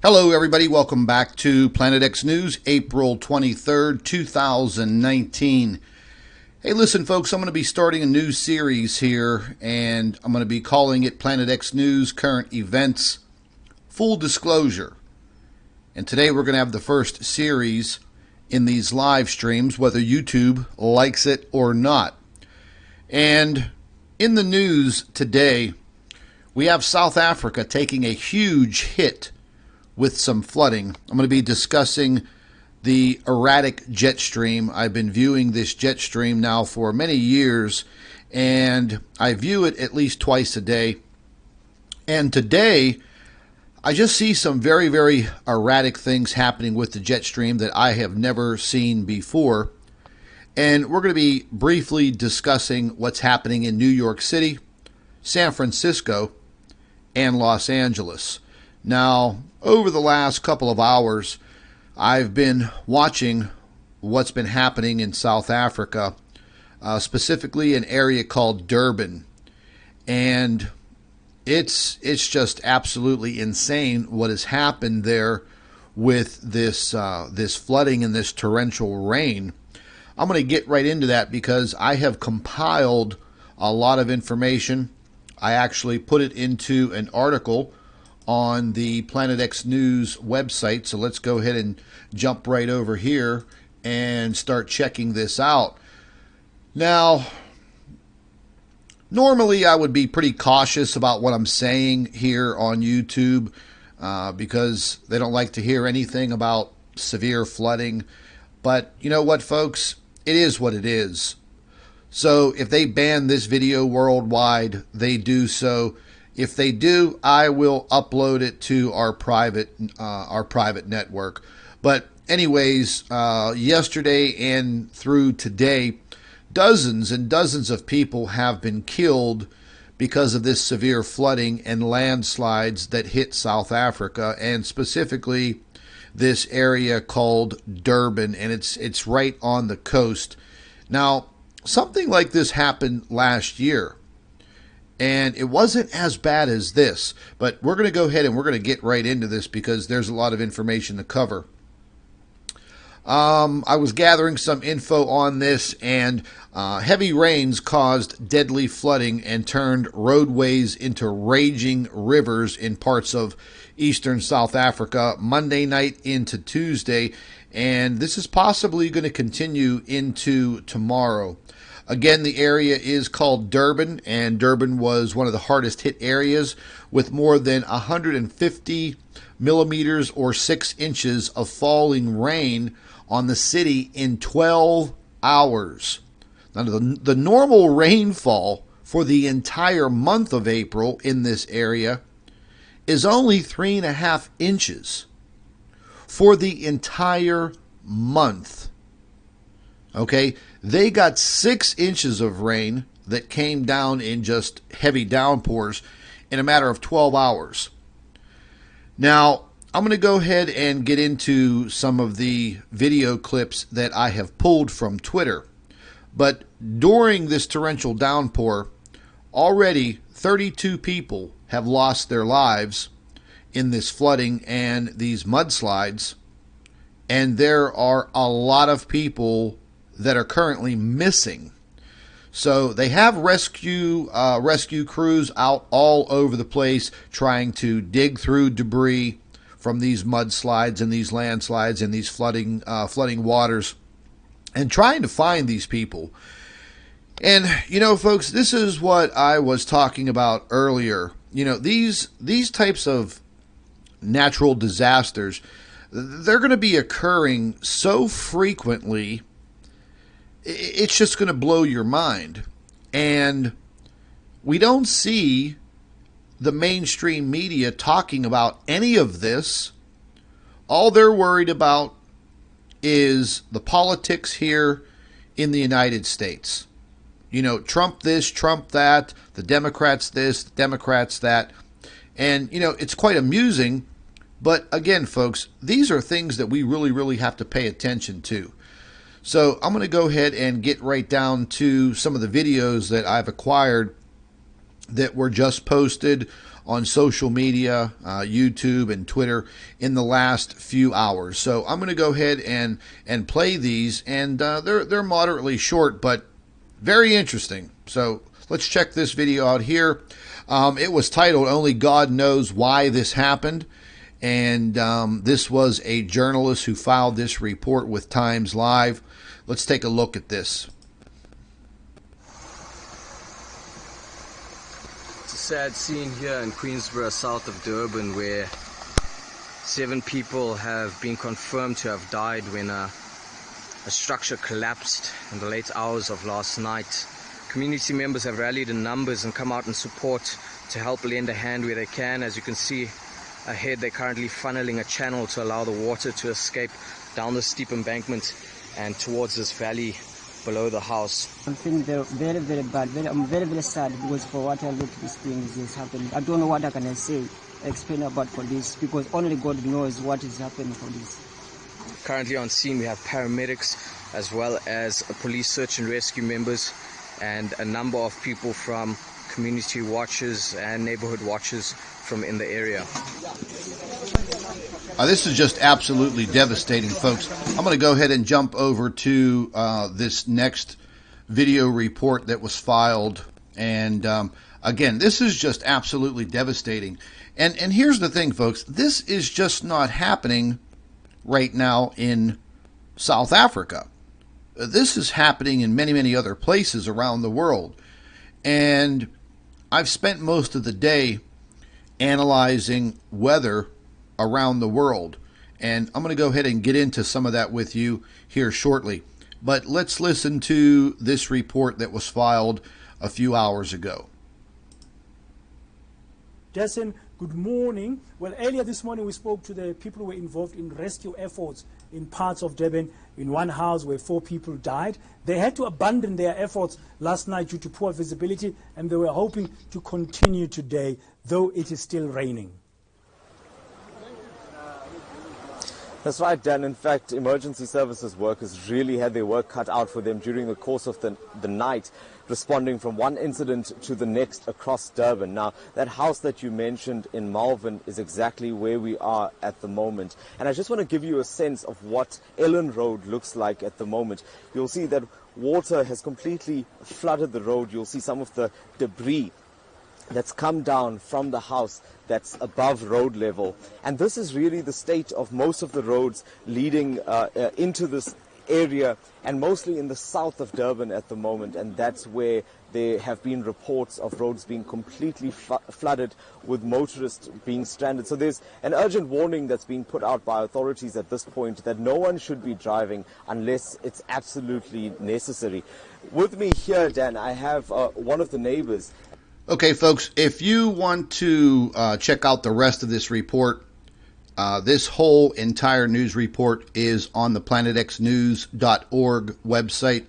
Hello everybody, welcome back to Planet X News, April 23rd, 2019. Hey listen folks, I'm going to be starting a new series here, and I'm going to be calling it Planet X News Current Events Full Disclosure. And today we're going to have the first series in these live streams, whether YouTube likes it or not. And in the news today, we have South Africa taking a huge hit with some flooding. I'm going to be discussing the Erratic jet stream. I've been viewing this jet stream now for many years, and I view it at least twice a day. And today, I just see some very, very erratic things happening with the jet stream that I have never seen before. And we're going to be briefly discussing what's happening in New York City, San Francisco, and Los Angeles. Now, over the last couple of hours, I've been watching what's been happening in South Africa, specifically an area called Durban. And it's just absolutely insane what has happened there with this flooding and this torrential rain. I'm going to get right into that because I have compiled a lot of information. I actually put it into an article on the Planet X News website. So let's go ahead and jump right over here and start checking this out. Now, normally I would be pretty cautious about what I'm saying here on YouTube because they don't like to hear anything about severe flooding. But you know what, folks? It is what it is. So if they ban this video worldwide, they do so. If they do, I will upload it to our private network. But anyways, yesterday and through today, dozens and dozens of people have been killed because of this severe flooding and landslides that hit South Africa, and specifically this area called Durban, and it's right on the coast. Now, something like this happened last year, and it wasn't as bad as this, but we're going to go ahead and we're going to get right into this because there's a lot of information to cover. I was gathering some info on this, and heavy rains caused deadly flooding and turned roadways into raging rivers in parts of eastern South Africa Monday night into Tuesday, and this is possibly going to continue into tomorrow. Again, the area is called Durban, and Durban was one of the hardest hit areas with more than 150 millimeters or 6 inches of falling rain on the city in 12 hours. Now, the normal rainfall for the entire month of April in this area is only 3.5 inches for the entire month. Okay, they got 6 inches of rain that came down in just heavy downpours in a matter of 12 hours. Now, I'm going to go ahead and get into some of the video clips that I have pulled from Twitter. But during this torrential downpour, already 32 people have lost their lives in this flooding and these mudslides, and there are a lot of people that are currently missing. So they have rescue crews out all over the place trying to dig through debris from these mudslides and these landslides and these flooding waters, and trying to find these people. And you know, folks, this is what I was talking about earlier. You know, these types of natural disasters, they're going to be occurring so frequently, it's just going to blow your mind. And we don't see the mainstream media talking about any of this. All they're worried about is the politics here in the United States. You know, Trump this, Trump that, the Democrats this, the Democrats that. And, you know, it's quite amusing. But again, folks, these are things that we really, really have to pay attention to. So I'm going to go ahead and get right down to some of the videos that I've acquired that were just posted on social media, YouTube and Twitter in the last few hours. So I'm going to go ahead and play these, and they're moderately short, but very interesting. So let's check this video out here. It was titled "Only God Knows Why This Happened," and this was a journalist who filed this report with Times Live. Let's take a look at this. It's a sad scene here in Queensborough, south of Durban, where 7 people have been confirmed to have died when a structure collapsed in the late hours of last night. Community members have rallied in numbers and come out in support to help lend a hand where they can. As you can see ahead, they're currently funneling a channel to allow the water to escape down the steep embankment and towards this valley below the house. I'm feeling very, very bad. I'm very, very sad because for what I look, these things is happening. I don't know what I can say, explain about for this, because only God knows what is happening for this. Currently on scene, we have paramedics as well as police search and rescue members and a number of people from community watchers and neighborhood watchers from in the area. This is just absolutely devastating, folks. I'm going to go ahead and jump over to this next video report that was filed. And again, this is just absolutely devastating. And here's the thing, folks. This is just not happening right now in South Africa. This is happening in many, many other places around the world. And I've spent most of the day analyzing weather around the world, and I'm going to go ahead and get into some of that with you here shortly. But let's listen to this report that was filed a few hours ago. Jason, good morning. Well, earlier this morning we spoke to the people who were involved in rescue efforts in parts of Durban, in one house where 4 people died. They had to abandon their efforts last night due to poor visibility, and they were hoping to continue today, though it is still raining. That's right, Dan. In fact, emergency services workers really had their work cut out for them during the course of the night, responding from one incident to the next across Durban. Now, that house that you mentioned in Malvern is exactly where we are at the moment. And I just want to give you a sense of what Ellen Road looks like at the moment. You'll see that water has completely flooded the road. You'll see some of the debris that's come down from the house that's above road level. And this is really the state of most of the roads leading into this area, and mostly in the south of Durban at the moment. And that's where there have been reports of roads being completely flooded with motorists being stranded. So there's an urgent warning that's being put out by authorities at this point that no one should be driving unless it's absolutely necessary. With me here, Dan, I have one of the neighbors. Okay, folks, if you want to check out the rest of this report, this whole entire news report is on the planetxnews.org website.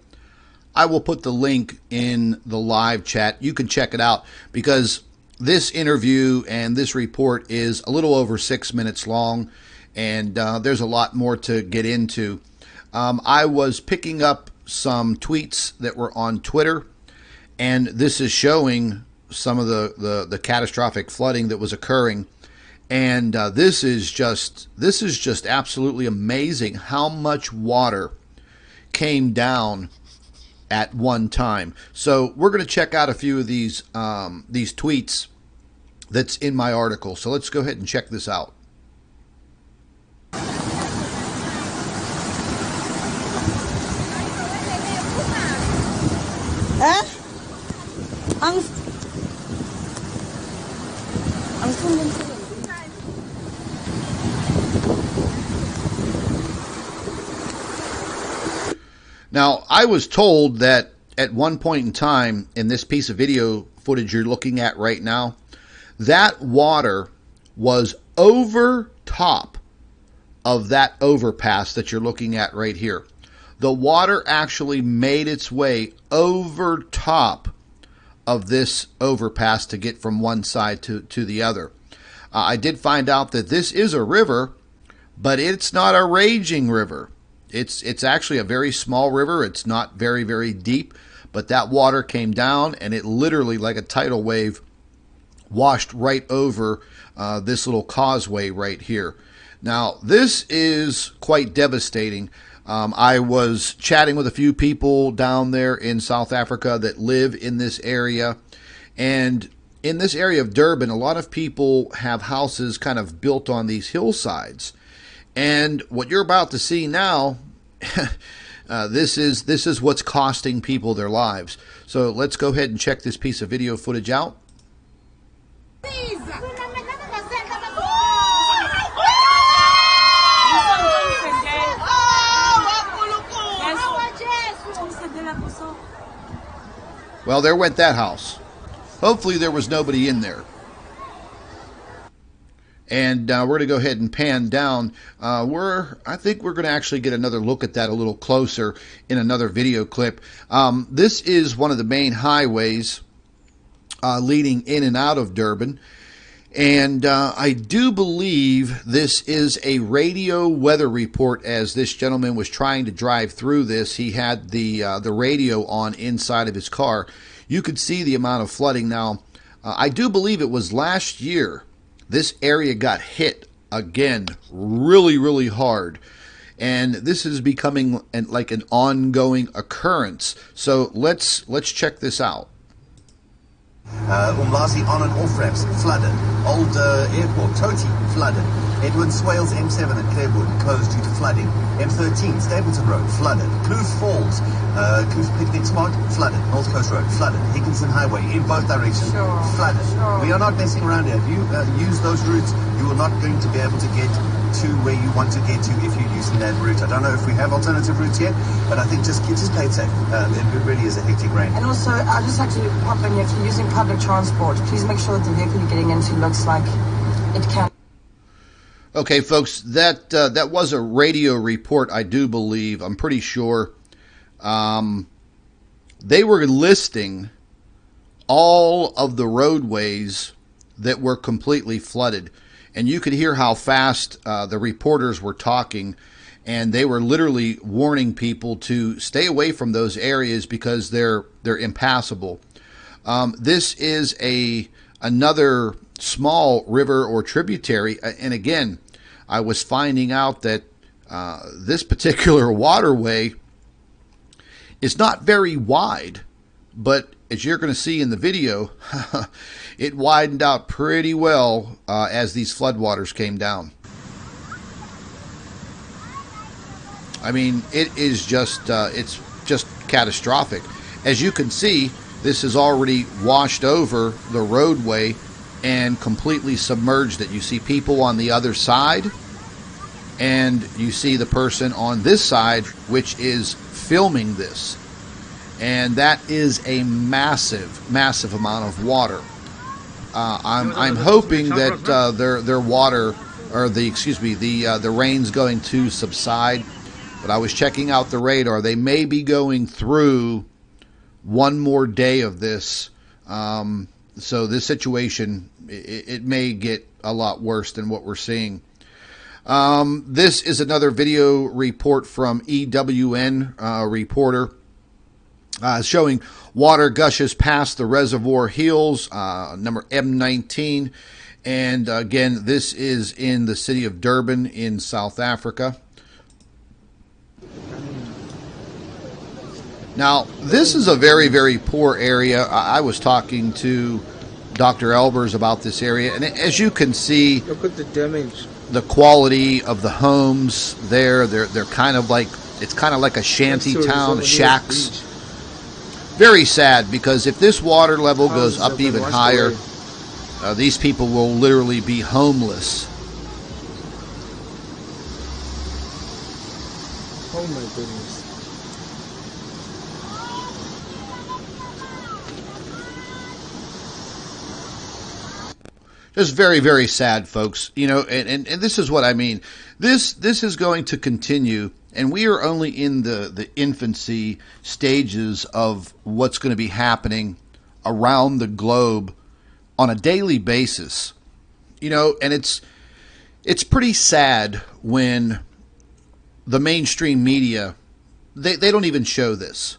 I will put the link in the live chat. You can check it out because this interview and this report is a little over 6 minutes long, and there's a lot more to get into. I was picking up some tweets that were on Twitter, and this is showing some of the catastrophic flooding that was occurring. And this is just absolutely amazing how much water came down at one time. So we're going to check out a few of these tweets that's in my article. So let's go ahead and check this out. Now, I was told that at one point in time in this piece of video footage you're looking at right now, that water was over top of that overpass that you're looking at right here. The water actually made its way over top of this overpass to get from one side to the other. I did find out that this is a river, but it's not a raging river. It's actually a very small river. It's not very, very deep, but that water came down and it literally, like a tidal wave, washed right over this little causeway right here. Now, this is quite devastating. I was chatting with a few people down there in South Africa that live in this area. And in this area of Durban, a lot of people have houses kind of built on these hillsides. And what you're about to see now, this is what's costing people their lives. So let's go ahead and check this piece of video footage out. Well, there went that house. Hopefully there was nobody in there. And we're going to go ahead and pan down. I think we're going to actually get another look at that a little closer in another video clip. This is one of the main highways leading in and out of Durban. And I do believe this is a radio weather report. As this gentleman was trying to drive through this, he had the radio on inside of his car. You could see the amount of flooding. Now, I do believe it was last year this area got hit again really, really hard. And this is becoming like an ongoing occurrence. So let's check this out. Umlazi on and off ramps flooded. Old airport, Toti, flooded. Edwin Swales M7 at Clarewood closed due to flooding. M13, Stapleton Road, flooded. Kloof Falls, Kloof Picnic Spot, flooded. North Coast Road, flooded. Higginson Highway, in both directions, flooded. We are not messing around here. If you use those routes, you are not going to be able to get to where you want to get to if you're using that route. I don't know if we have alternative routes yet, but I think just play it safe. It really is a hectic rain. And also, I just like to pop in, if you're using public transport, please make sure that the vehicle you're getting into looks like it can. Okay, folks, that was a radio report, I do believe. I'm pretty sure. They were listing all of the roadways that were completely flooded. And you could hear how fast the reporters were talking. And they were literally warning people to stay away from those areas because they're impassable. This is another small river or tributary. And again, I was finding out that this particular waterway is not very wide, but as you're going to see in the video, it widened out pretty well as these floodwaters came down. I mean, it is just it's just catastrophic. As you can see, this has already washed over the roadway and completely submerged it. You see people on the other side, and you see the person on this side, which is filming this. And that is a massive, massive amount of water. I'm hoping that their water, or the rain's going to subside. But I was checking out the radar. They may be going through one more day of this. So this situation, it may get a lot worse than what we're seeing. This is another video report from EWN reporter showing water gushes past the reservoir hills, number M19. And again, this is in the city of Durban in South Africa. Now, this is a very, very poor area. I was talking to Dr. Albers about this area, and as you can see, look at the damage. The quality of the homes there, they're kind of like, it's kind of like a shanty town, shacks. Very sad, because if this water level goes up even higher, these people will literally be homeless. Oh my goodness. Just very, very sad, folks. You know, and this is what I mean. This is going to continue, and we are only in the infancy stages of what's going to be happening around the globe on a daily basis. You know, and it's pretty sad when the mainstream media, they don't even show this.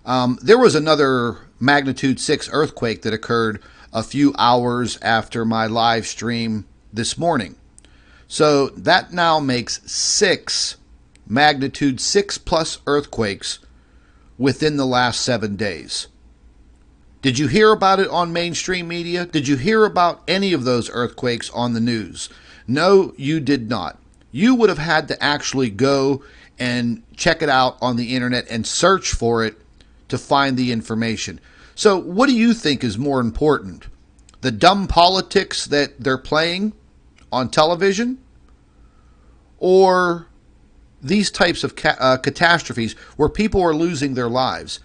There was another magnitude 6 earthquake that occurred a few hours after my live stream this morning. So that now makes 6 magnitude 6 plus earthquakes within the last 7 days. Did you hear about it on mainstream media? Did you hear about any of those earthquakes on the news? No, you did not. You would have had to actually go and check it out on the internet and search for it to find the information. So what do you think is more important? The dumb politics that they're playing on television, or these types of catastrophes where people are losing their lives?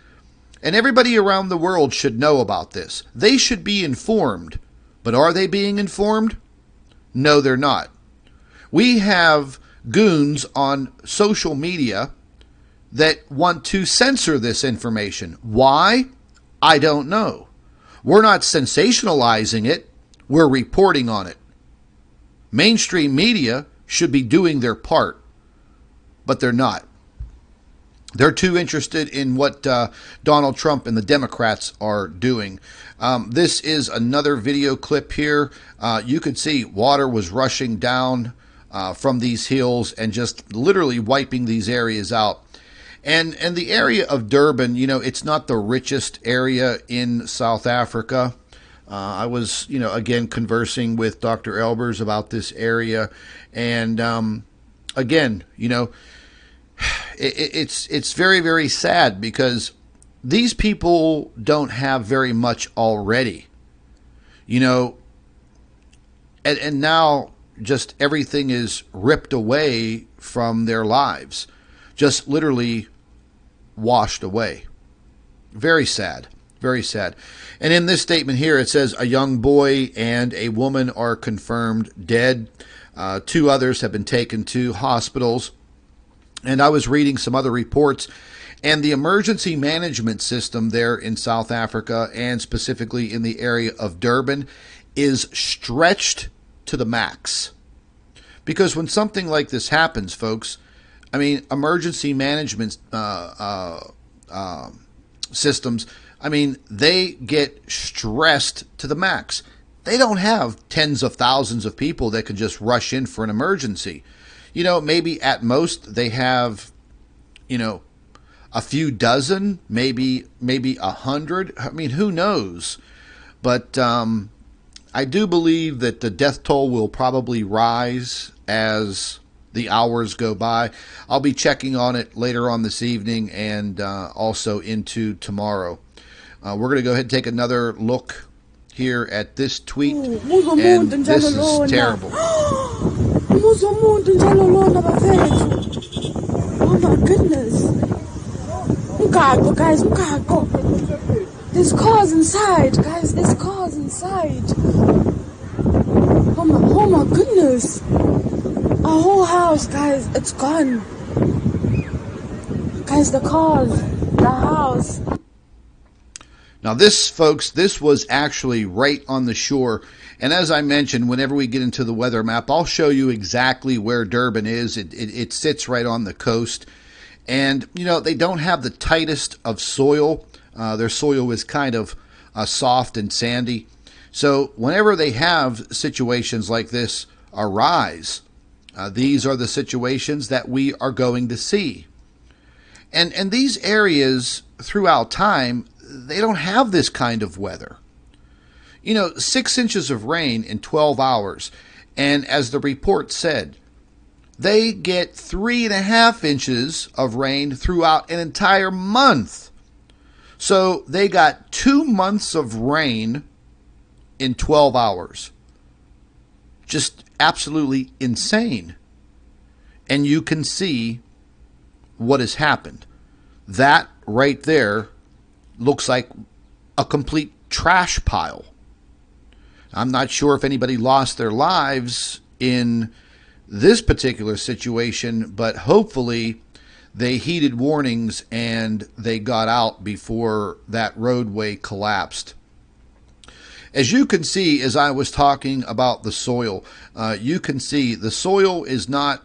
And everybody around the world should know about this. They should be informed. But are they being informed? No, they're not. We have goons on social media that want to censor this information. Why? I don't know. We're not sensationalizing it. We're reporting on it. Mainstream media should be doing their part, but they're not. They're too interested in what Donald Trump and the Democrats are doing. This is another video clip here. You could see water was rushing down from these hills and just literally wiping these areas out. And the area of Durban, you know, it's not the richest area in South Africa. I was, again, conversing with Dr. Albers about this area. And again, it's very, very sad because these people don't have very much already, and now just everything is ripped away from their lives, just literally washed away. Very sad, very sad. And in this statement here, it says a young boy and a woman are confirmed dead. 2 others have been taken to hospitals. And I was reading some other reports, and the emergency management system there in South Africa, and specifically in the area of Durban, is stretched to the max. Because when something like this happens, folks, I mean, emergency management systems, I mean, they get stressed to the max. They don't have tens of thousands of people that can just rush in for an emergency. Maybe at most they have, a few dozen, maybe 100. I mean, who knows? But I do believe that the death toll will probably rise as the hours go by. I'll be checking on it later on this evening and also into tomorrow. We're going to go ahead and take another look here at this tweet, and this is terrible. Oh my goodness. Guys, there's cars inside, guys, there's cars inside. Oh my goodness. Our whole house, guys, it's gone. Guys, the cars, the house. Now this, folks, this was actually right on the shore. And as I mentioned, whenever we get into the weather map, I'll show you exactly where Durban is. It sits right on the coast. And, they don't have the tightest of soil. Their soil is kind of soft and sandy. So whenever they have situations like this arise, these are the situations that we are going to see. And these areas throughout time, they don't have this kind of weather. 6 inches of rain in 12 hours. And as the report said, they get 3.5 inches of rain throughout an entire month. So they got 2 months of rain in 12 hours. Just absolutely insane. And you can see what has happened. That right there looks like a complete trash pile. I'm not sure if anybody lost their lives in this particular situation, but hopefully they heeded warnings and they got out before that roadway collapsed. As you can see, as I was talking about the soil, you can see the soil is not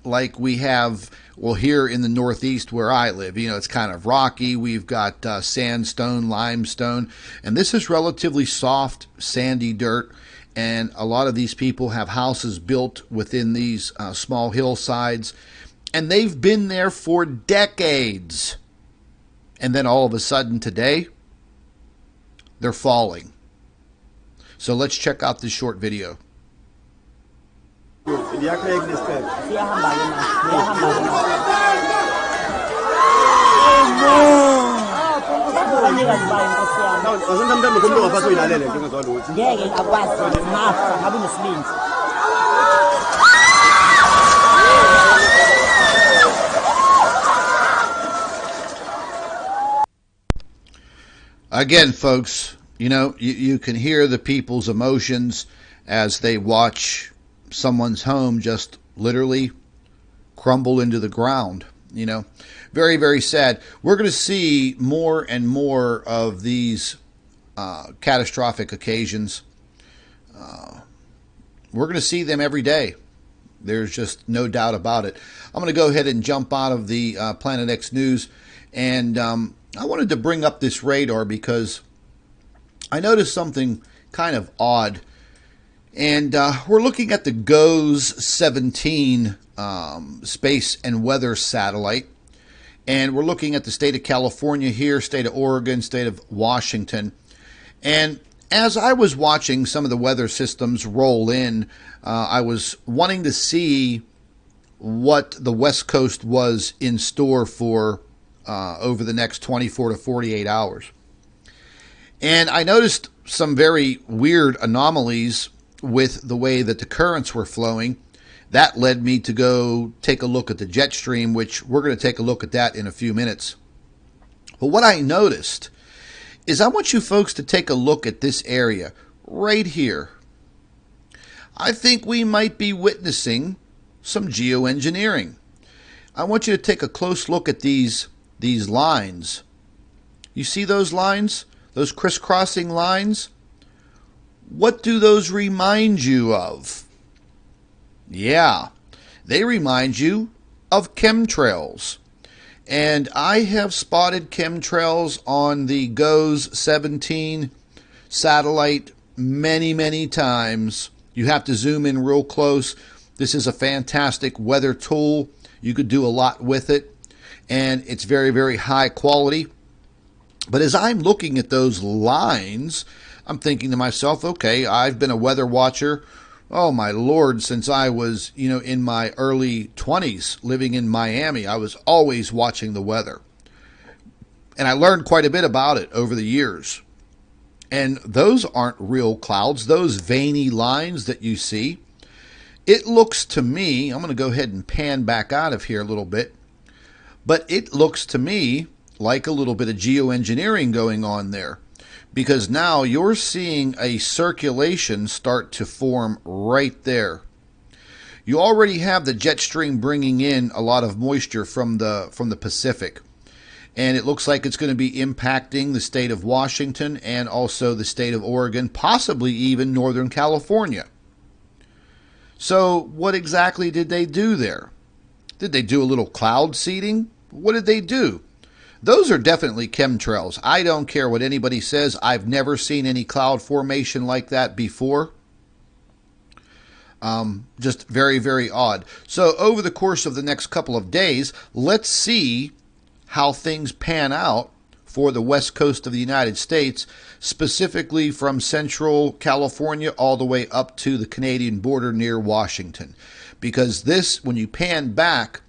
like we have Well, here in the Northeast where I live, it's kind of rocky. We've got sandstone, limestone, and this is relatively soft, sandy dirt. And a lot of these people have houses built within these small hillsides, and they've been there for decades. And then all of a sudden today, they're falling. So let's check out this short video. Again, folks, you can hear the people's emotions as they watch someone's home just literally crumble into the ground. Very, very sad. We're going to see more and more of these catastrophic occasions. We're going to see them every day. There's just no doubt about it. I'm going to go ahead and jump out of the Planet X news, and I wanted to bring up this radar because I noticed something kind of odd. And we're looking at the GOES 17 space and weather satellite. And we're looking at the state of California here, state of Oregon, state of Washington. And as I was watching some of the weather systems roll in, I was wanting to see what the West Coast was in store for over the next 24 to 48 hours. And I noticed some very weird anomalies with the way that the currents were flowing. That led me to go take a look at the jet stream, which we're going to take a look at that in a few minutes. But what I noticed is I want you folks to take a look at this area right here. I think we might be witnessing some geoengineering. I want you to take a close look at these lines. You see those lines? Those crisscrossing lines? What do those remind you of? Yeah, they remind you of chemtrails. And I have spotted chemtrails on the GOES 17 satellite many, many times. You have to zoom in real close. This is a fantastic weather tool. You could do a lot with it. And it's very, very high quality. But as I'm looking at those lines, I'm thinking to myself, okay, I've been a weather watcher, oh my Lord, since I was, in my early 20s living in Miami. I was always watching the weather. And I learned quite a bit about it over the years. And those aren't real clouds, those veiny lines that you see. It looks to me, I'm going to go ahead and pan back out of here a little bit, but it looks to me like a little bit of geoengineering going on there, because now you're seeing a circulation start to form right there. You already have the jet stream bringing in a lot of moisture from the Pacific, and it looks like it's going to be impacting the state of Washington and also the state of Oregon, possibly even Northern California. So what exactly did they do there? Did they do a little cloud seeding? What did they do? Those are definitely chemtrails. I don't care what anybody says. I've never seen any cloud formation like that before. Just very, very odd. So over the course of the next couple of days, let's see how things pan out for the west coast of the United States, specifically from central California all the way up to the Canadian border near Washington. Because this, when you pan back,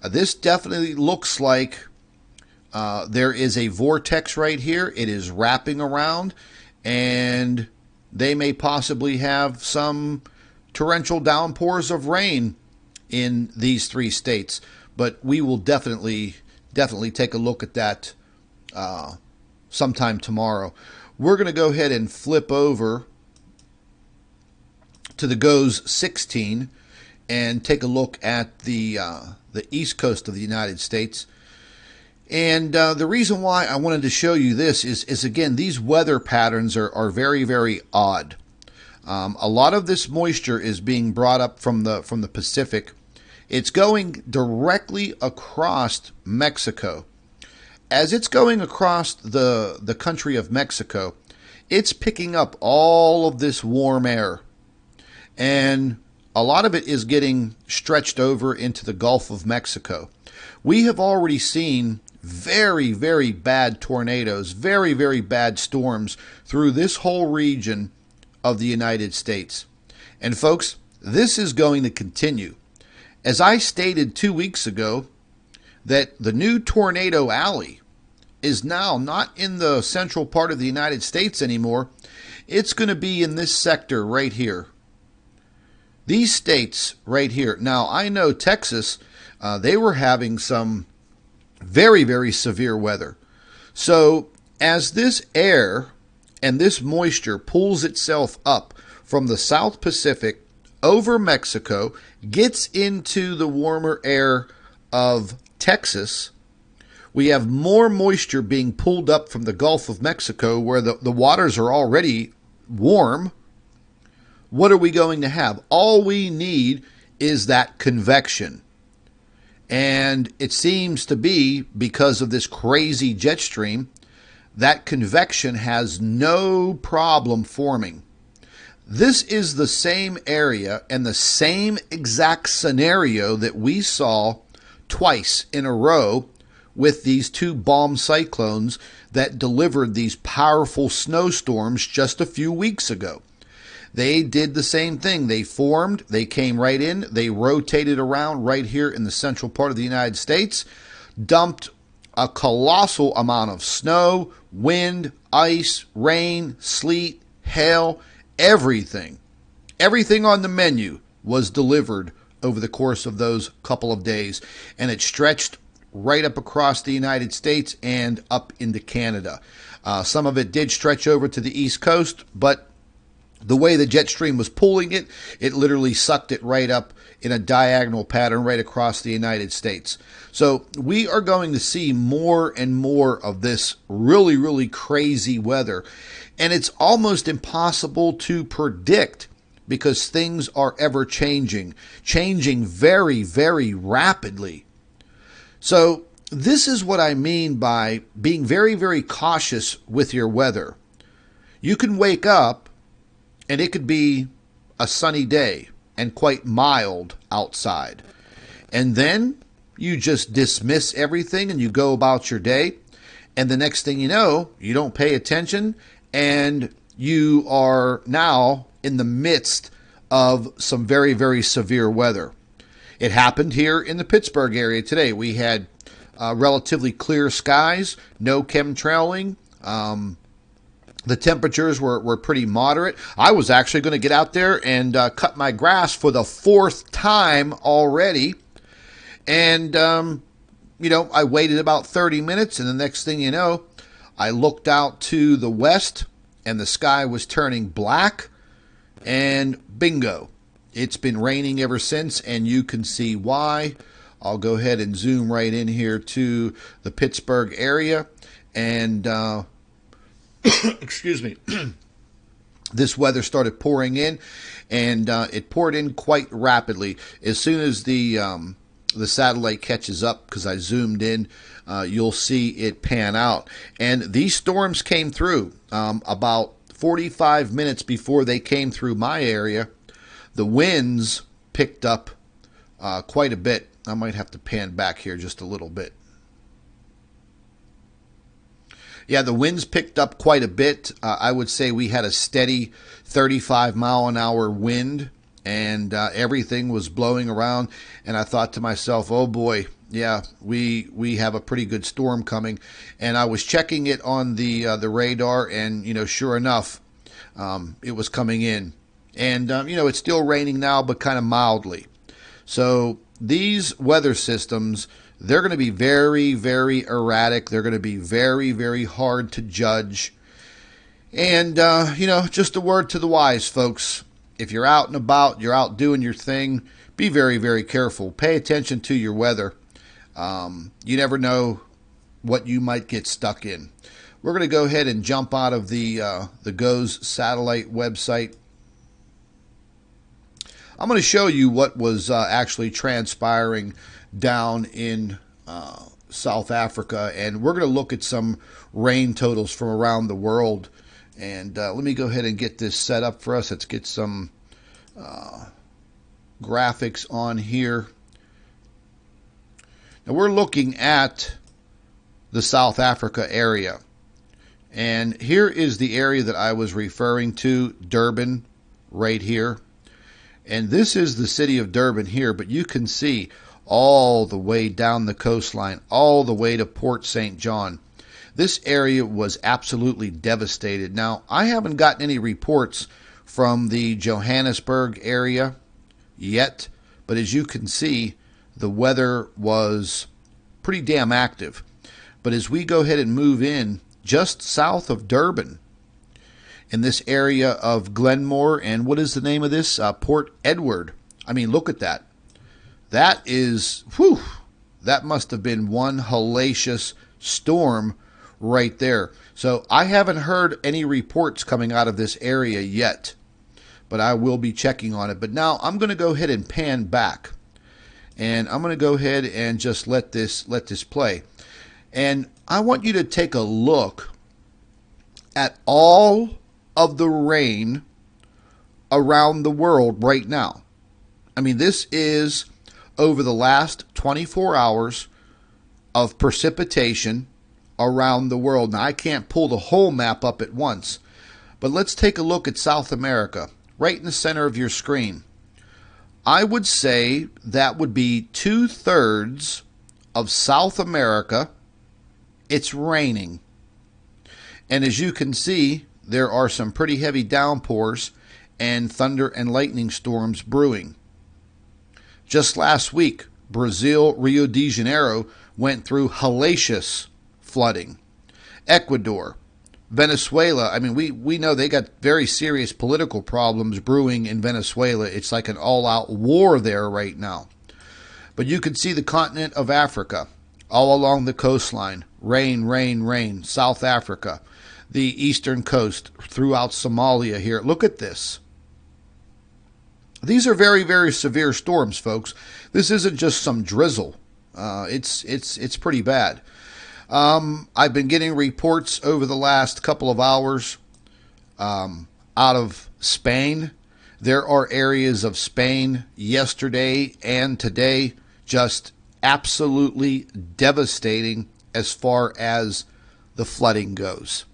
this definitely looks like there is a vortex right here. It is wrapping around, and they may possibly have some torrential downpours of rain in these three states. But we will definitely take a look at that sometime tomorrow. We're going to go ahead and flip over to the GOES 16 and take a look at the east coast of the United States. And the reason why I wanted to show you this is again, these weather patterns are very, very odd. A lot of this moisture is being brought up from the Pacific, It's going directly across Mexico. As it's going across the country of Mexico, it's picking up all of this warm air. And a lot of it is getting stretched over into the Gulf of Mexico. We have already seen very, very bad tornadoes, very, very bad storms through this whole region of the United States. And folks, this is going to continue. As I stated 2 weeks ago, that the new tornado alley is now not in the central part of the United States anymore. It's going to be in this sector right here. These states right here. Now, I know Texas, they were having some very, very severe weather. So as this air and this moisture pulls itself up from the South Pacific over Mexico, gets into the warmer air of Texas, we have more moisture being pulled up from the Gulf of Mexico where the waters are already warm. What are we going to have? All we need is that convection. And it seems to be, because of this crazy jet stream, that convection has no problem forming. This is the same area and the same exact scenario that we saw twice in a row with these two bomb cyclones that delivered these powerful snowstorms just a few weeks ago. They did the same thing. They formed, they came right in, they rotated around right here in the central part of the United States, dumped a colossal amount of snow, wind, ice, rain, sleet, hail, everything. Everything on the menu was delivered over the course of those couple of days, and it stretched right up across the United States and up into Canada. Some of it did stretch over to the East Coast, but the way the jet stream was pulling it, it literally sucked it right up in a diagonal pattern right across the United States. So we are going to see more and more of this really, really crazy weather. And it's almost impossible to predict because things are ever changing very, very rapidly. So this is what I mean by being very, very cautious with your weather. You can wake up and it could be a sunny day and quite mild outside. And then you just dismiss everything and you go about your day. And the next thing you know, you don't pay attention and you are now in the midst of some very, very severe weather. It happened here in the Pittsburgh area today. We had relatively clear skies, no chemtrailing. The temperatures were pretty moderate. I was actually going to get out there and cut my grass for the fourth time already. And, I waited about 30 minutes, and the next thing you know, I looked out to the west, and the sky was turning black, and bingo. It's been raining ever since, and you can see why. I'll go ahead and zoom right in here to the Pittsburgh area, and excuse me, this weather started pouring in, and it poured in quite rapidly. As soon as the satellite catches up, because I zoomed in, you'll see it pan out. And these storms came through about 45 minutes before they came through my area. The winds picked up quite a bit. I might have to pan back here just a little bit. Yeah, the winds picked up quite a bit. I would say we had a steady 35-mile-an-hour wind, and everything was blowing around. And I thought to myself, oh boy, yeah, we have a pretty good storm coming. And I was checking it on the radar, and sure enough, it was coming in. And it's still raining now, but kind of mildly. So these weather systems, they're going to be very, very erratic. They're going to be very, very hard to judge. And, just a word to the wise, folks. If you're out and about, you're out doing your thing, be very, very careful. Pay attention to your weather. You never know what you might get stuck in. We're going to go ahead and jump out of the GOES satellite website. I'm going to show you what was actually transpiring down in South Africa, and we're going to look at some rain totals from around the world. And let me go ahead and get this set up for us. Let's get some graphics on here. Now we're looking at the South Africa area. And here is the area that I was referring to, Durban, right here. And this is the city of Durban here, but you can see all the way down the coastline, all the way to Port St. John. This area was absolutely devastated. Now, I haven't gotten any reports from the Johannesburg area yet, but as you can see, the weather was pretty damn active. But as we go ahead and move in just south of Durban, in this area of Glenmore, and what is the name of this? Port Edward. I mean, look at that. That is, whew, that must have been one hellacious storm right there. So I haven't heard any reports coming out of this area yet, but I will be checking on it. But now I'm going to go ahead and pan back, and I'm going to go ahead and just let this play. And I want you to take a look at all of the rain around the world right now. I mean, this is over the last 24 hours of precipitation around the world. Now, I can't pull the whole map up at once, but let's take a look at South America, right in the center of your screen. I would say that would be 2/3 of South America. It's raining. And as you can see, there are some pretty heavy downpours and thunder and lightning storms brewing. Just last week, Brazil, Rio de Janeiro went through hellacious flooding. Ecuador, Venezuela, I mean, we know they got very serious political problems brewing in Venezuela. It's like an all-out war there right now. But you can see the continent of Africa all along the coastline. Rain, rain, rain. South Africa, the eastern coast, throughout Somalia here. Look at this. These are very, very severe storms, folks. This isn't just some drizzle. It's pretty bad. I've been getting reports over the last couple of hours out of Spain. There are areas of Spain yesterday and today just absolutely devastating as far as the flooding goes.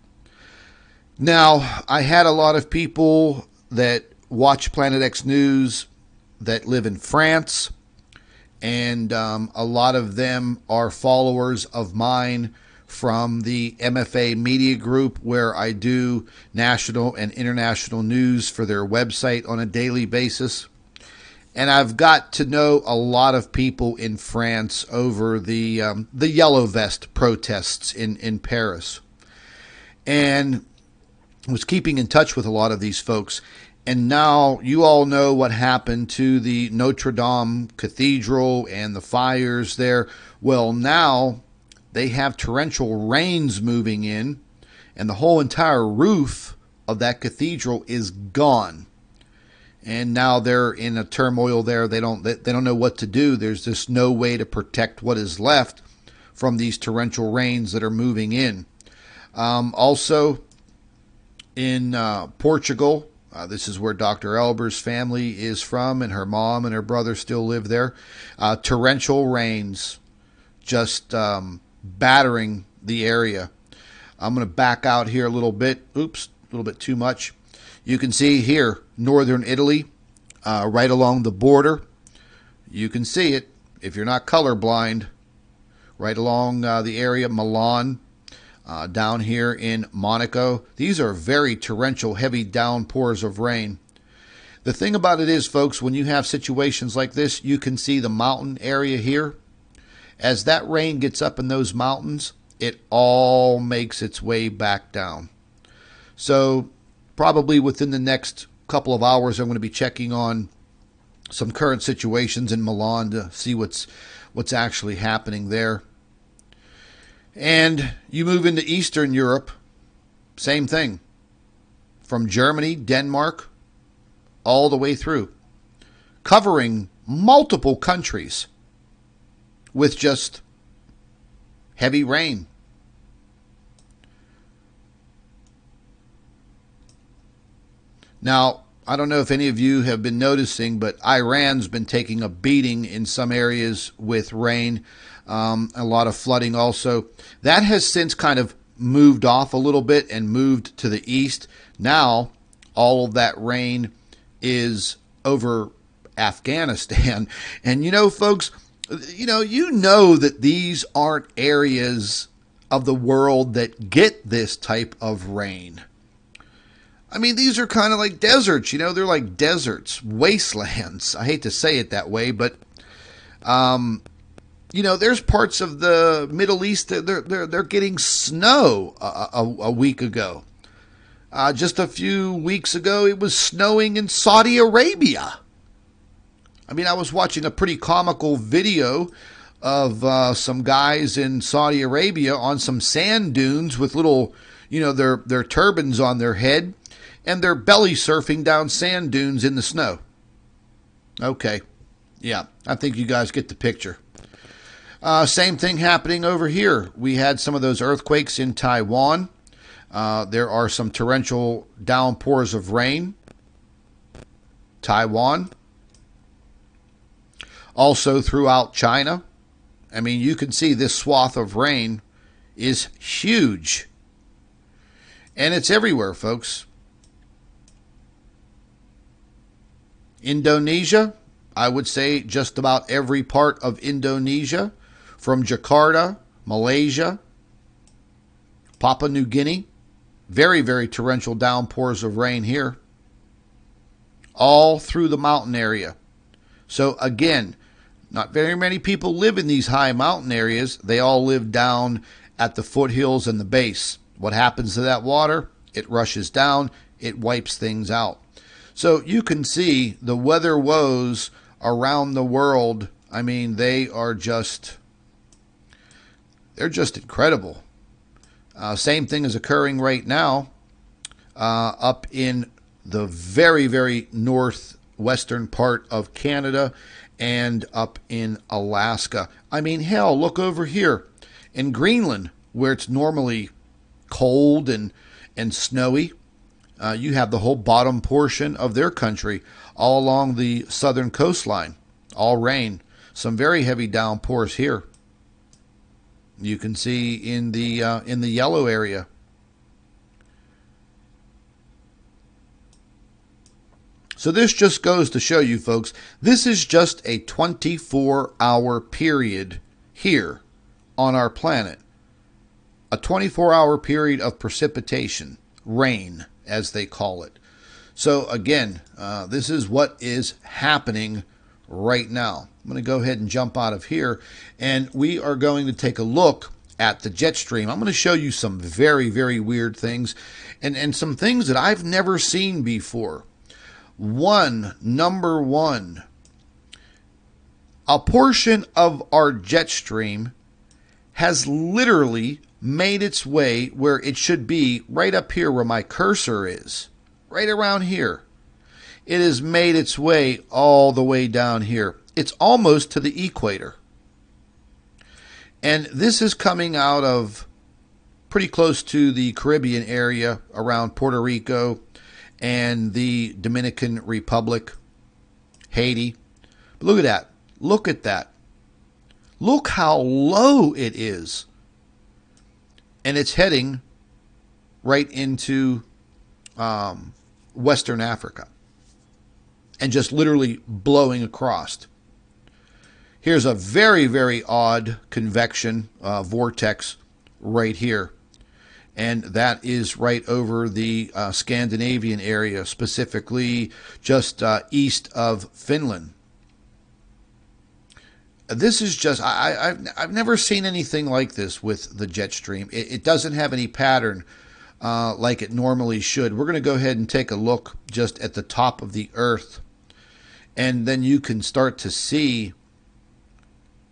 Now, I had a lot of people that watch Planet X News that live in France, and a lot of them are followers of mine from the MFA Media Group, where I do national and international news for their website on a daily basis. And I've got to know a lot of people in France over the Yellow Vest protests in Paris. And was keeping in touch with a lot of these folks. And now you all know what happened to the Notre Dame Cathedral and the fires there. Well, now they have torrential rains moving in, and the whole entire roof of that cathedral is gone. And now they're in a turmoil there. They don't know what to do. There's just no way to protect what is left from these torrential rains that are moving in. Also in Portugal, this is where Dr. Albers' family is from, and her mom and her brother still live there. Torrential rains just battering the area. I'm going to back out here a little bit. Oops, a little bit too much. You can see here, northern Italy, right along the border. You can see it if you're not colorblind. Right along the area, Milan, down here in Monaco. These are very torrential, heavy downpours of rain. The thing about it is, folks, when you have situations like this, you can see the mountain area here. As that rain gets up in those mountains, it all makes its way back down. So probably within the next couple of hours, I'm going to be checking on some current situations in Milan to see what's actually happening there. And you move into Eastern Europe, same thing. From Germany, Denmark, all the way through. covering multiple countries with just heavy rain. Now, I don't know if any of you have been noticing, but Iran's been taking a beating in some areas with rain, a lot of flooding also. That has since kind of moved off a little bit and moved to the east. Now, all of that rain is over Afghanistan. And you know, folks, you know that these aren't areas of the world that get this type of rain. I mean, these are kind of like deserts, they're like deserts, wastelands. I hate to say it that way, but, there's parts of the Middle East that they're getting snow a week ago. Just a few weeks ago, it was snowing in Saudi Arabia. I mean, I was watching a pretty comical video of some guys in Saudi Arabia on some sand dunes with little, their turbans on their head, and they're belly surfing down sand dunes in the snow. Okay. Yeah, I think you guys get the picture. Same thing happening over here. We had some of those earthquakes in Taiwan. There are some torrential downpours of rain. Taiwan. Also throughout China. I mean, you can see this swath of rain is huge. And it's everywhere, folks. Indonesia, I would say just about every part of Indonesia, from Jakarta, Malaysia, Papua New Guinea, very, very torrential downpours of rain here, all through the mountain area. So again, not very many people live in these high mountain areas. They all live down at the foothills and the base. What happens to that water? It rushes down, it wipes things out. So you can see the weather woes around the world. I mean, they're just incredible. Same thing is occurring right now up in the very, very northwestern part of Canada and up in Alaska. I mean, hell, look over here in Greenland, where it's normally cold and snowy. You have the whole bottom portion of their country all along the southern coastline, all rain. Some very heavy downpours here. You can see in the yellow area. So this just goes to show you, folks, this is just a 24-hour period here on our planet. A 24-hour period of precipitation, rain, as they call it. So again, this is what is happening right now. I'm going to go ahead and jump out of here, and we are going to take a look at the jet stream. I'm going to show you some very, very weird things and some things that I've never seen before. Number one, a portion of our jet stream has literally made its way where it should be, right up here where my cursor is, right around here. It has made its way all the way down here. It's almost to the equator. And this is coming out of pretty close to the Caribbean area around Puerto Rico and the Dominican Republic, Haiti. But look at that. Look at that. Look how low it is. And it's heading right into Western Africa and just literally blowing across. Here's a very, very odd convection vortex right here. And that is right over the Scandinavian area, specifically just east of Finland. This is just, I've never seen anything like this with the jet stream. It doesn't have any pattern like it normally should. We're going to go ahead and take a look just at the top of the Earth. And then you can start to see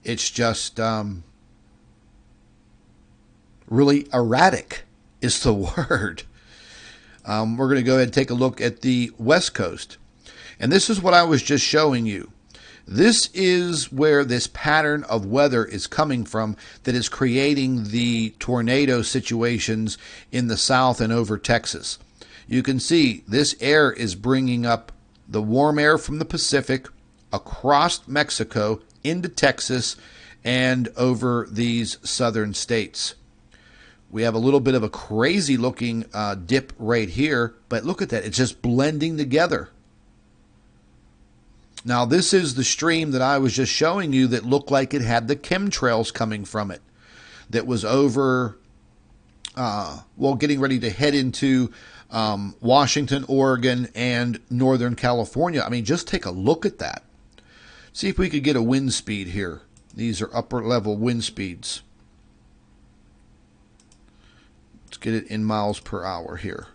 it's just really erratic is the word. We're going to go ahead and take a look at the West Coast. And this is what I was just showing you. This is where this pattern of weather is coming from that is creating the tornado situations in the south and over Texas. You can see this air is bringing up the warm air from the Pacific across Mexico into Texas and over these southern states. We have a little bit of a crazy looking dip right here, but look at that. It's just blending together. Now, this is the stream that I was just showing you that looked like it had the chemtrails coming from it. That was over, getting ready to head into Washington, Oregon, and Northern California. I mean, just take a look at that. See if we could get a wind speed here. These are upper level wind speeds. Let's get it in miles per hour here.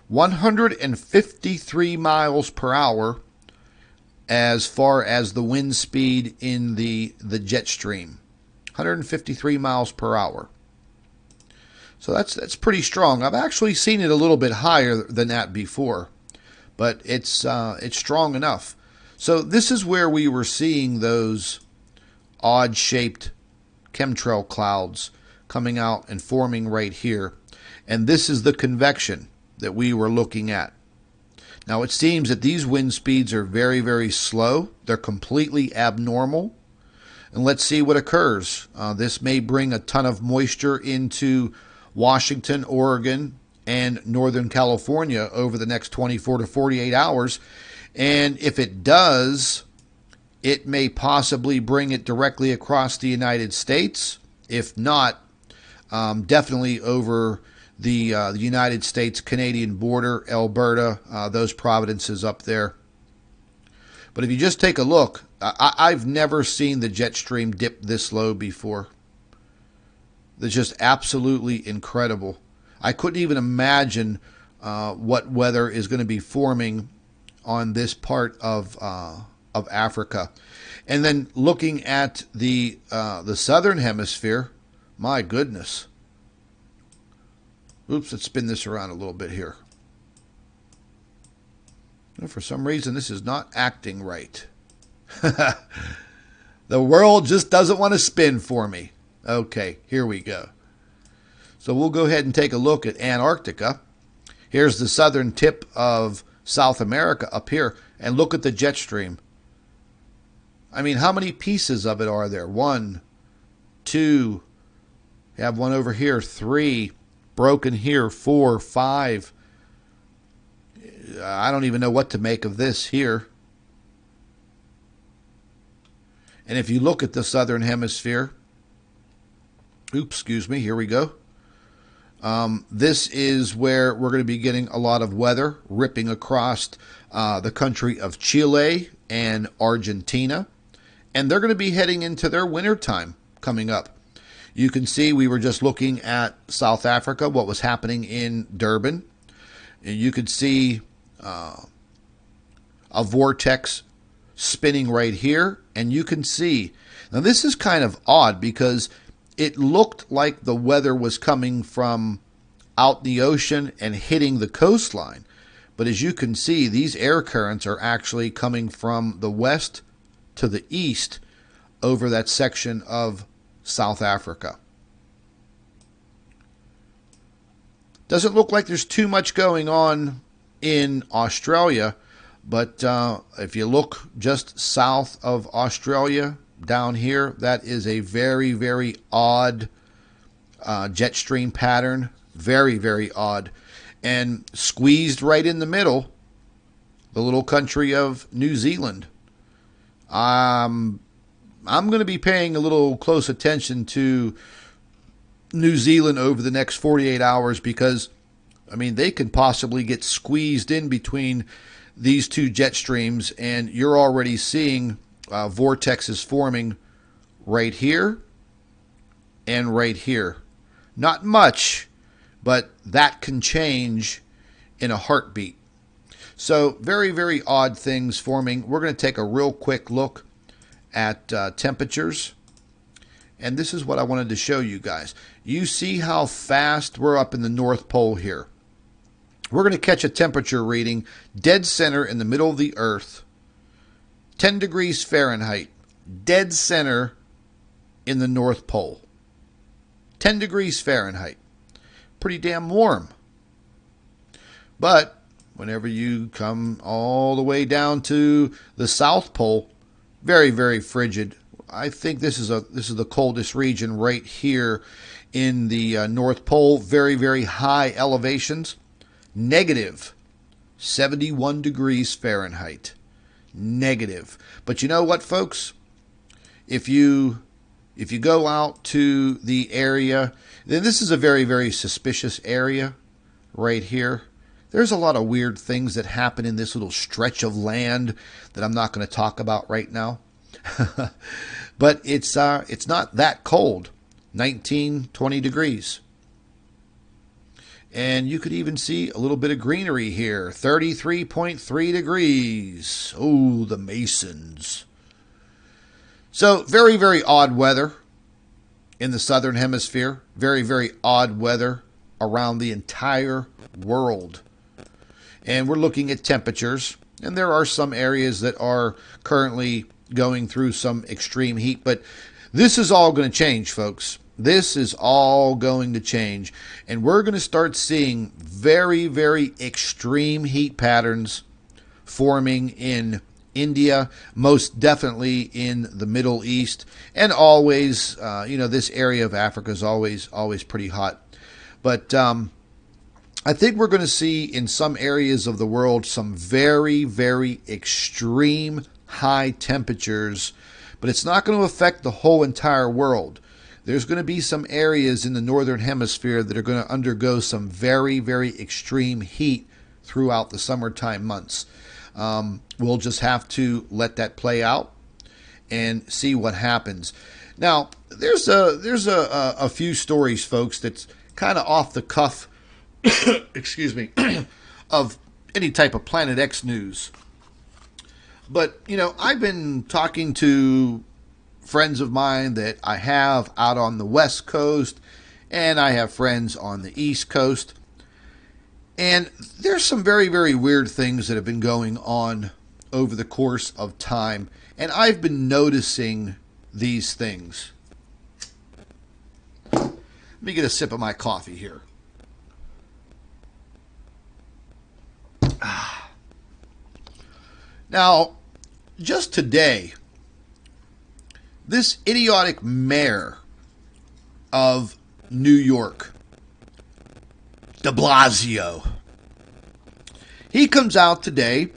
153 miles per hour as far as the wind speed in the jet stream. 153 miles per hour. So that's pretty strong. I've actually seen it a little bit higher than that before, but it's strong enough. So this is where we were seeing those odd-shaped chemtrail clouds coming out and forming right here. And this is the convection that we were looking at. Now it seems that these wind speeds are very, very slow. They're completely abnormal. And let's see what occurs. This may bring a ton of moisture into Washington, Oregon, and Northern California over the next 24 to 48 hours. And if it does, it may possibly bring it directly across the United States. If not, definitely over the United States-Canadian border, Alberta, those provinces up there. But if you just take a look, I've never seen the jet stream dip this low before. It's just absolutely incredible. I couldn't even imagine what weather is going to be forming on this part of Africa. And then looking at the southern hemisphere, my goodness. Oops, let's spin this around a little bit here. For some reason, this is not acting right. The world just doesn't want to spin for me. Okay, here we go. So we'll go ahead and take a look at Antarctica. Here's the southern tip of South America up here. And look at the jet stream. I mean, how many pieces of it are there? 1, 2, you have one over here, 3, broken here, 4, 5. I don't even know what to make of this here. And if you look at the southern hemisphere, oops, excuse me, here we go. This is where we're going to be getting a lot of weather ripping across the country of Chile and Argentina. And they're going to be heading into their winter time coming up. You can see we were just looking at South Africa, what was happening in Durban. And you could see a vortex spinning right here. And you can see, now this is kind of odd because it looked like the weather was coming from out the ocean and hitting the coastline. But as you can see, these air currents are actually coming from the west to the east over that section of South Africa. Doesn't look like there's too much going on in Australia, but if you look just south of Australia, down here, that is a very, very odd jet stream pattern. Very, very odd. And squeezed right in the middle, the little country of New Zealand. I'm going to be paying a little close attention to New Zealand over the next 48 hours because, I mean, they can possibly get squeezed in between these two jet streams, and you're already seeing vortexes forming right here and right here. Not much, but that can change in a heartbeat. So very, very odd things forming. We're going to take a real quick look at temperatures. And this is what I wanted to show you guys. You see how fast we're up in the North Pole here. we're going to catch a temperature reading dead center in the middle of the Earth, 10 degrees Fahrenheit, dead center in the North Pole. 10 degrees Fahrenheit. Pretty damn warm. But whenever you come all the way down to the South Pole, very, very frigid. I think this is the coldest region right here in the North Pole. Very, very high elevations. Negative 71 degrees Fahrenheit. Negative. But you know what, folks? If you go out to the area, then this is a very, very suspicious area right here. There's a lot of weird things that happen in this little stretch of land that I'm not going to talk about right now. But it's not that cold. 19, 20 degrees. And you could even see a little bit of greenery here. 33.3 degrees. Oh, the Masons. So, very, very odd weather in the southern hemisphere. Very, very odd weather around the entire world. And we're looking at temperatures. And there are some areas that are currently going through some extreme heat. But this is all going to change, folks. This is all going to change. And we're going to start seeing very, very extreme heat patterns forming in India, most definitely in the Middle East, and always, this area of Africa is always pretty hot. But I think we're going to see in some areas of the world some very, very extreme high temperatures, but it's not going to affect the whole entire world. There's going to be some areas in the northern hemisphere that are going to undergo some very, very extreme heat throughout the summertime months. We'll just have to let that play out and see what happens. Now, there's a few stories, folks, that's kind of off the cuff, excuse me, of any type of Planet X news. But, I've been talking to friends of mine that I have out on the West Coast, and I have friends on the East Coast. And there's some very, very weird things that have been going on over the course of time. And I've been noticing these things. Let me get a sip of my coffee here. Now, just today, this idiotic mayor of New York, de Blasio, he comes out today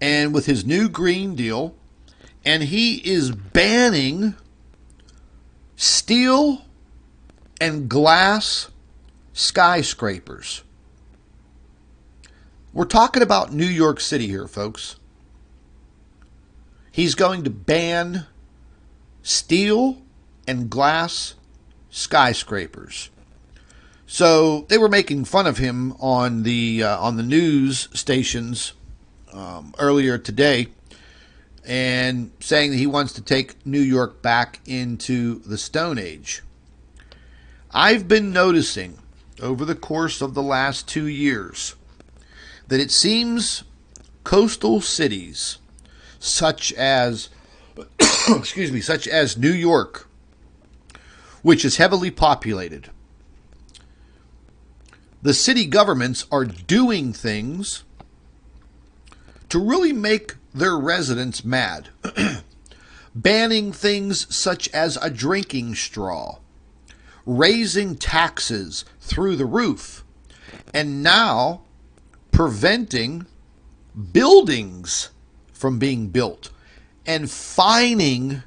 and with his new Green Deal, and he is banning steel and glass skyscrapers. We're talking about New York City here, folks. He's going to ban steel and glass skyscrapers. So they were making fun of him on the news stations earlier today, and saying that he wants to take New York back into the Stone Age. I've been noticing over the course of the last 2 years that it seems coastal cities such as such as New York, which is heavily populated, the city governments are doing things to really make their residents mad. Banning things such as a drinking straw, raising taxes through the roof, and now preventing buildings from being built and fining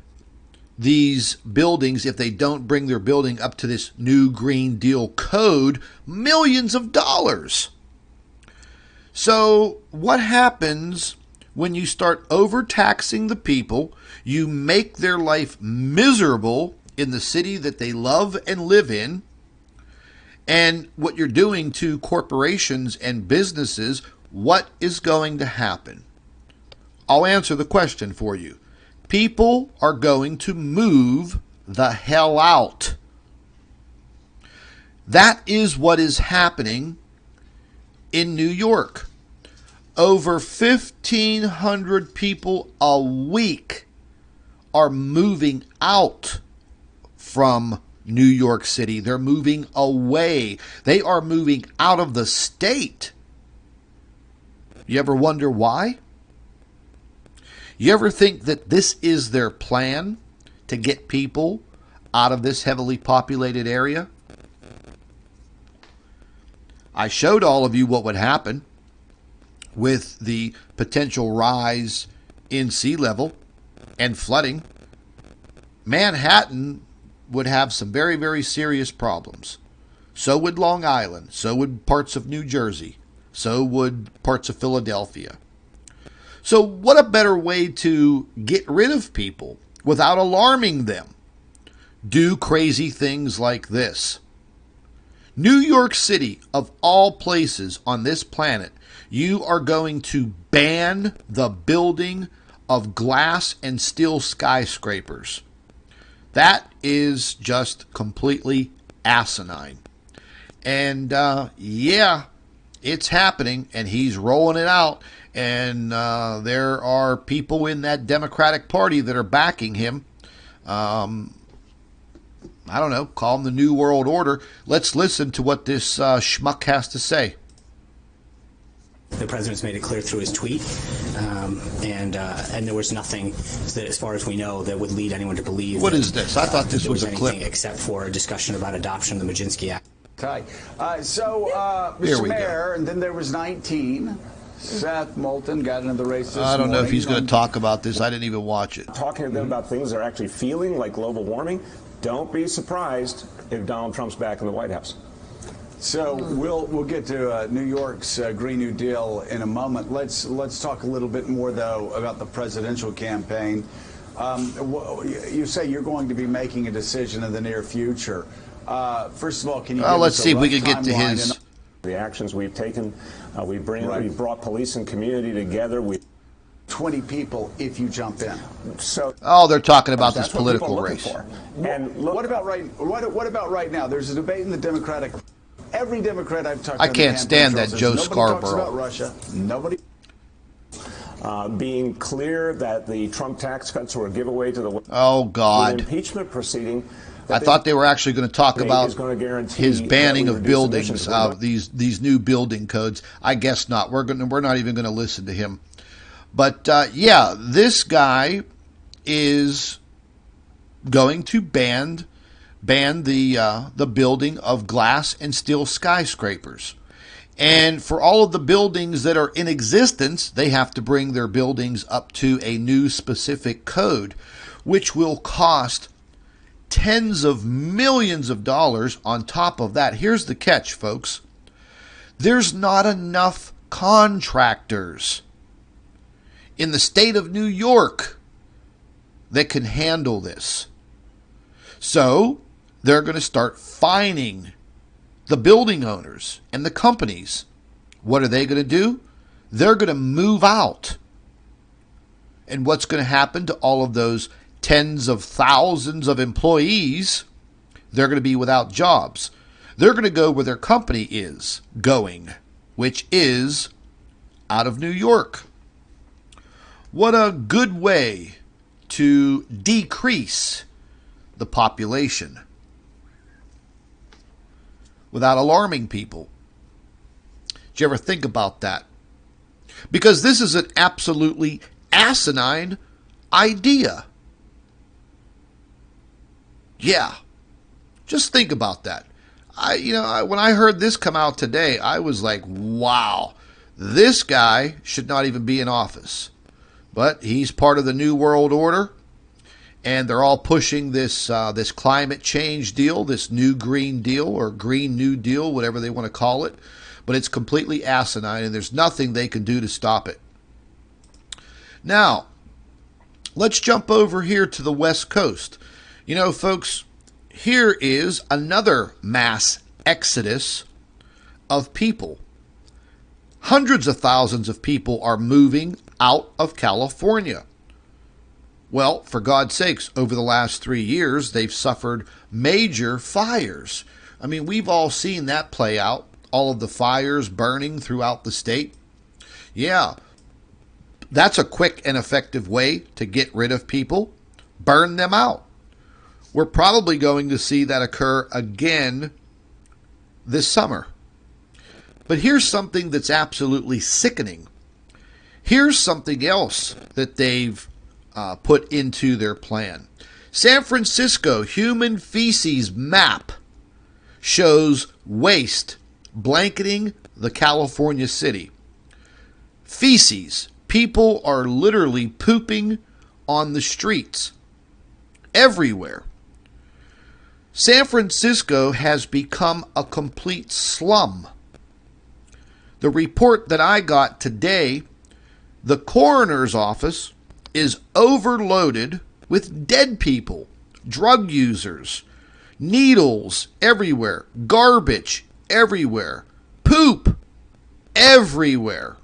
these buildings if they don't bring their building up to this new Green Deal code millions of dollars. So what happens when you start overtaxing the people? You make their life miserable in the city that they love and live in. And what you're doing to corporations and businesses, what is going to happen? I'll answer the question for you. People are going to move the hell out. That is what is happening in New York. Over 1,500 people a week are moving out from New York City. They're moving away. They are moving out of the state. You ever wonder why? You ever think that this is their plan to get people out of this heavily populated area? I showed all of you what would happen with the potential rise in sea level and flooding. Manhattan would have some very, very serious problems. So would Long Island. So would parts of New Jersey. So would parts of Philadelphia. So what a better way to get rid of people without alarming them? Do crazy things like this. New York City, of all places on this planet, you are going to ban the building of glass and steel skyscrapers. That is just completely asinine. And yeah, it's happening, and he's rolling it out. And there are people in that Democratic Party that are backing him. I don't know, call him the New World Order. Let's listen to what this schmuck has to say. The president's made it clear through his tweet, and there was nothing, that, as far as we know, that would lead anyone to believe. What is this? I thought this was a clip. Except for a discussion about adoption of the Majinsky Act. Okay. Mr. Mayor, and then there was 19. Seth Moulton got into the race this morning. I don't know if he's going to talk about this. I didn't even watch it. Talking to them about things they're actually feeling, like global warming. Don't be surprised if Donald Trump's back in the White House. So we'll get to New York's Green New Deal in a moment. Let's talk a little bit more, though, about the presidential campaign. You say you're going to be making a decision in the near future. First of all, can you give let's us see a if we rough can get to timeline his. The actions we've taken, we brought police and community together. 20 people if you jump in. So they're talking about this political race. And what about right now? There's a debate in the Democratic. Every Democrat I've talked to, I can't stand that Joe Scarborough. Nobody talks about Russia. Nobody. Being clear that the Trump tax cuts were a giveaway to the impeachment proceeding. I thought they were actually going to talk about his banning of buildings, these new building codes. I guess not. We're not even going to listen to him. But yeah, this guy is going to ban the building of glass and steel skyscrapers. And for all of the buildings that are in existence, they have to bring their buildings up to a new specific code, which will cost tens of millions of dollars on top of that. Here's the catch, folks. There's not enough contractors in the state of New York that can handle this. So they're going to start fining the building owners and the companies. What are they going to do? They're going to move out. And what's going to happen to all of those tens of thousands of employees? They're going to be without jobs. They're going to go where their company is going, which is out of New York. What a good way to decrease the population without alarming people. Did you ever think about that? Because this is an absolutely asinine idea. Yeah, just think about that. When I heard this come out today, I was like, wow, this guy should not even be in office. But he's part of the New World Order, and they're all pushing this climate change deal, this new Green Deal or Green New Deal, whatever they want to call it. But it's completely asinine, and there's nothing they can do to stop it. Now, let's jump over here to the West Coast. You know, folks, here is another mass exodus of people. Hundreds of thousands of people are moving out of California. Well, for God's sakes, over the last 3 years, they've suffered major fires. I mean, we've all seen that play out all of the fires burning throughout the state? Yeah, that's a quick and effective way to get rid of people. Burn them out. We're probably going to see that occur again this summer. But here's something that's absolutely sickening. Here's something else that they've put into their plan. San Francisco human feces map shows waste blanketing the California city. Feces. People are literally pooping on the streets everywhere. San Francisco has become a complete slum. The report that I got today, the coroner's office is overloaded with dead people, drug users, needles everywhere, garbage everywhere, poop everywhere,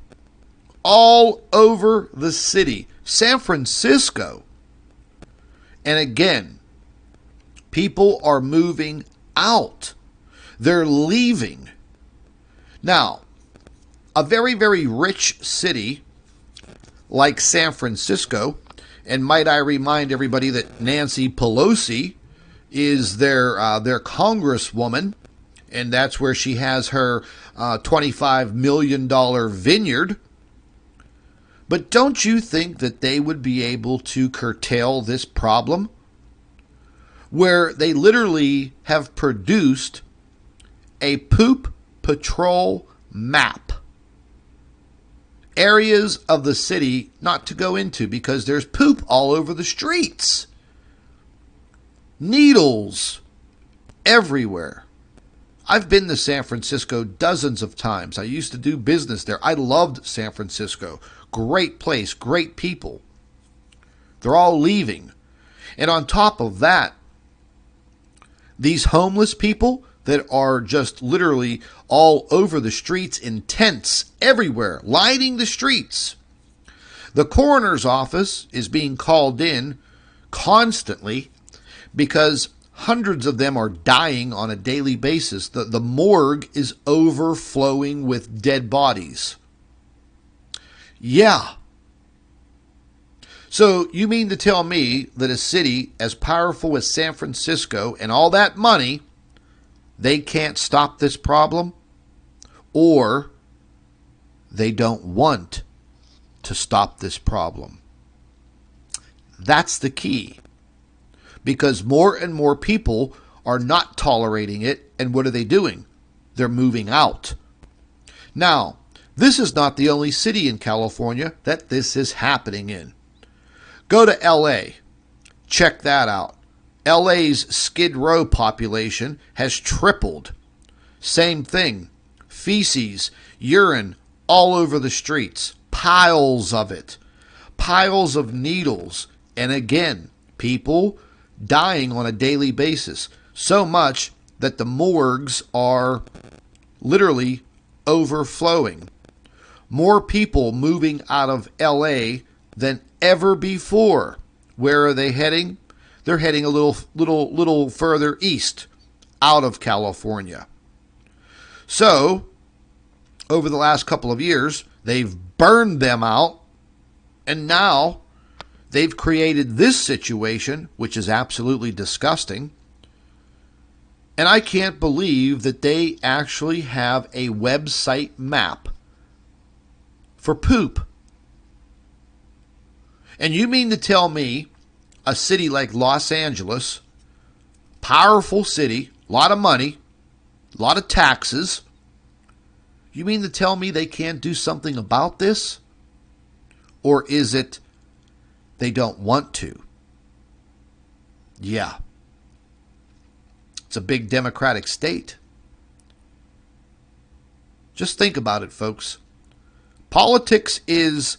all over the city, San Francisco. And again, people are moving out. They're leaving. Now, a very, very rich city like San Francisco, and might I remind everybody that Nancy Pelosi is their congresswoman, and that's where she has her $25 million vineyard. But don't you think that they would be able to curtail this problem? Where they literally have produced a poop patrol map. Areas of the city not to go into because there's poop all over the streets. Needles everywhere. I've been to San Francisco dozens of times. I used to do business there. I loved San Francisco. Great place, great people. They're all leaving. And on top of that, these homeless people that are just literally all over the streets in tents everywhere, lining the streets. The coroner's office is being called in constantly because hundreds of them are dying on a daily basis. The morgue is overflowing with dead bodies. Yeah. So you mean to tell me that a city as powerful as San Francisco and all that money, they can't stop this problem? Or they don't want to stop this problem? That's the key. Because more and more people are not tolerating it, and what are they doing? They're moving out. Now, this is not the only city in California that this is happening in. Go to LA. Check that out. LA's Skid Row population has tripled. Same thing. Feces, urine all over the streets. Piles of it. Piles of needles. And again, people dying on a daily basis. So much that the morgues are literally overflowing. More people moving out of LA than ever before. Where are they heading? They're heading a little further east, out of California. So, over the last couple of years, they've burned them out, and now they've created this situation, which is absolutely disgusting. And I can't believe that they actually have a website map for poop. And you mean to tell me a city like Los Angeles, powerful city, a lot of money, a lot of taxes, you mean to tell me they can't do something about this? Or is it they don't want to? Yeah. It's a big democratic state. Just think about it, folks. Politics is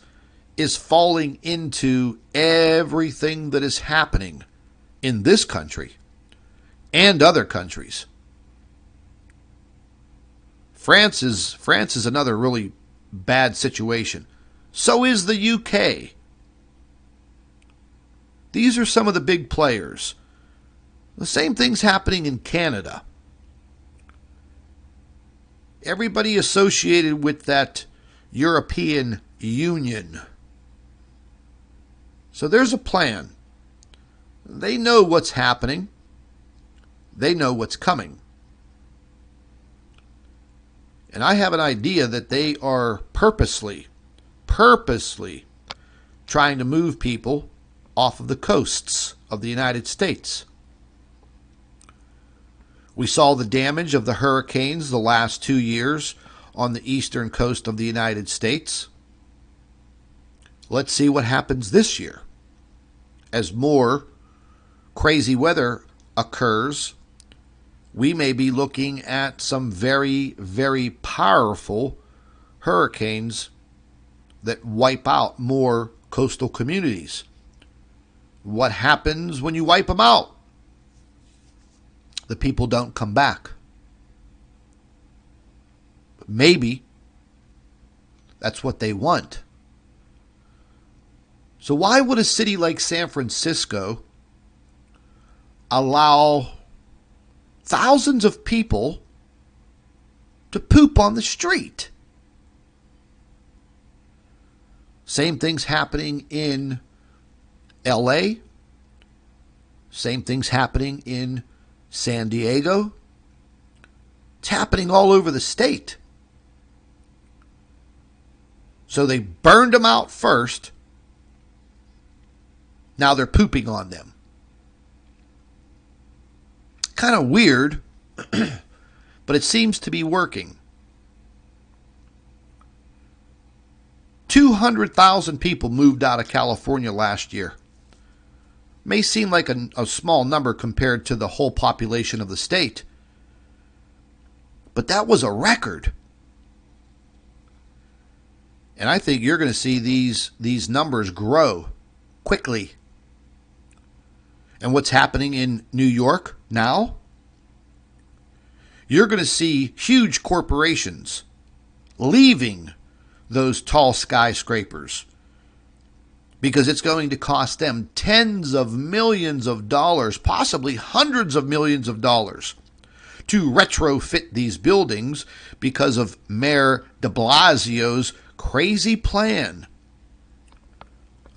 falling into everything that is happening in this country and other countries. France is another really bad situation. So is the UK. These are some of the big players. The same thing's happening in Canada. everybody associated with that European Union. So there's a plan. They know what's happening. They know what's coming. And I have an idea that they are purposely trying to move people off of the coasts of the United States. We saw the damage of the hurricanes the last 2 years on the eastern coast of the United States. Let's see what happens this year. As more crazy weather occurs, we may be looking at some very, very powerful hurricanes that wipe out more coastal communities. What happens when you wipe them out? The people don't come back. Maybe that's what they want. So why would a city like San Francisco allow thousands of people to poop on the street? Same thing's happening in LA. Same thing's happening in San Diego. It's happening all over the state. So they burned them out first. Now they're pooping on them. Kind of weird, but it seems to be working. 200,000 people moved out of California last year. May seem like a small number compared to the whole population of the state, but that was a record. And I think you're going to see these numbers grow quickly. And what's happening in New York now? You're going to see huge corporations leaving those tall skyscrapers because it's going to cost them tens of millions of dollars, possibly hundreds of millions of dollars, to retrofit these buildings because of Mayor de Blasio's crazy plan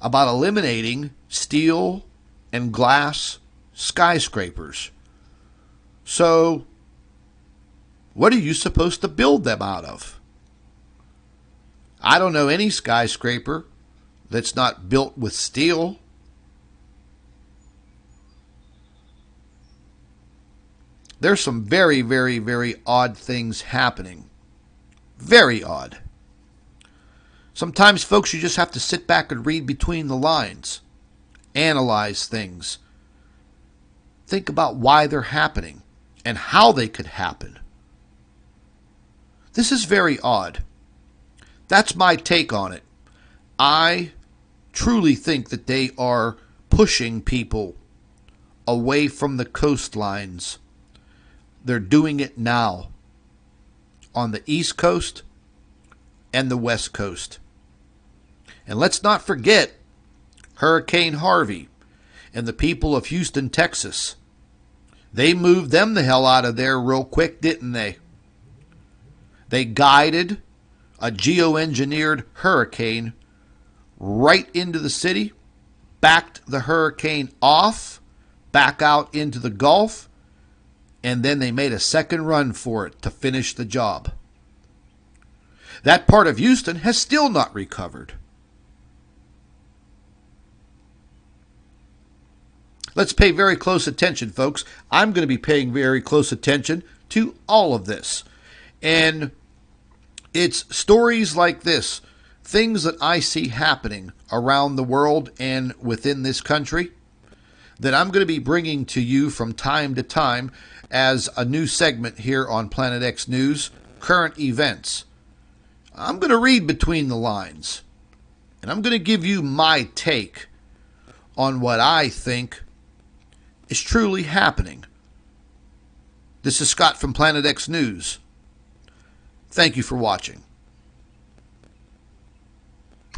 about eliminating steel and glass skyscrapers. So, what are you supposed to build them out of? I don't know any skyscraper that's not built with steel. There's some very, very, very odd things happening. Very odd. Sometimes, folks, you just have to sit back and read between the lines. Analyze things. Think about why they're happening and how they could happen. This is very odd. That's my take on it. I truly think that they are pushing people away from the coastlines. They're doing it now on the East Coast and the West Coast. And let's not forget Hurricane Harvey and the people of Houston, Texas. They moved them the hell out of there real quick, didn't they? They guided a geoengineered hurricane right into the city, backed the hurricane off, back out into the Gulf, and then they made a second run for it to finish the job. That part of Houston has still not recovered. Let's pay very close attention, folks. I'm going to be paying very close attention to all of this. And it's stories like this, things that I see happening around the world and within this country, that I'm going to be bringing to you from time to time as a new segment here on Planet X News, Current Events. I'm going to read between the lines, and I'm going to give you my take on what I think is truly happening. This is Scott from Planet X News. Thank you for watching.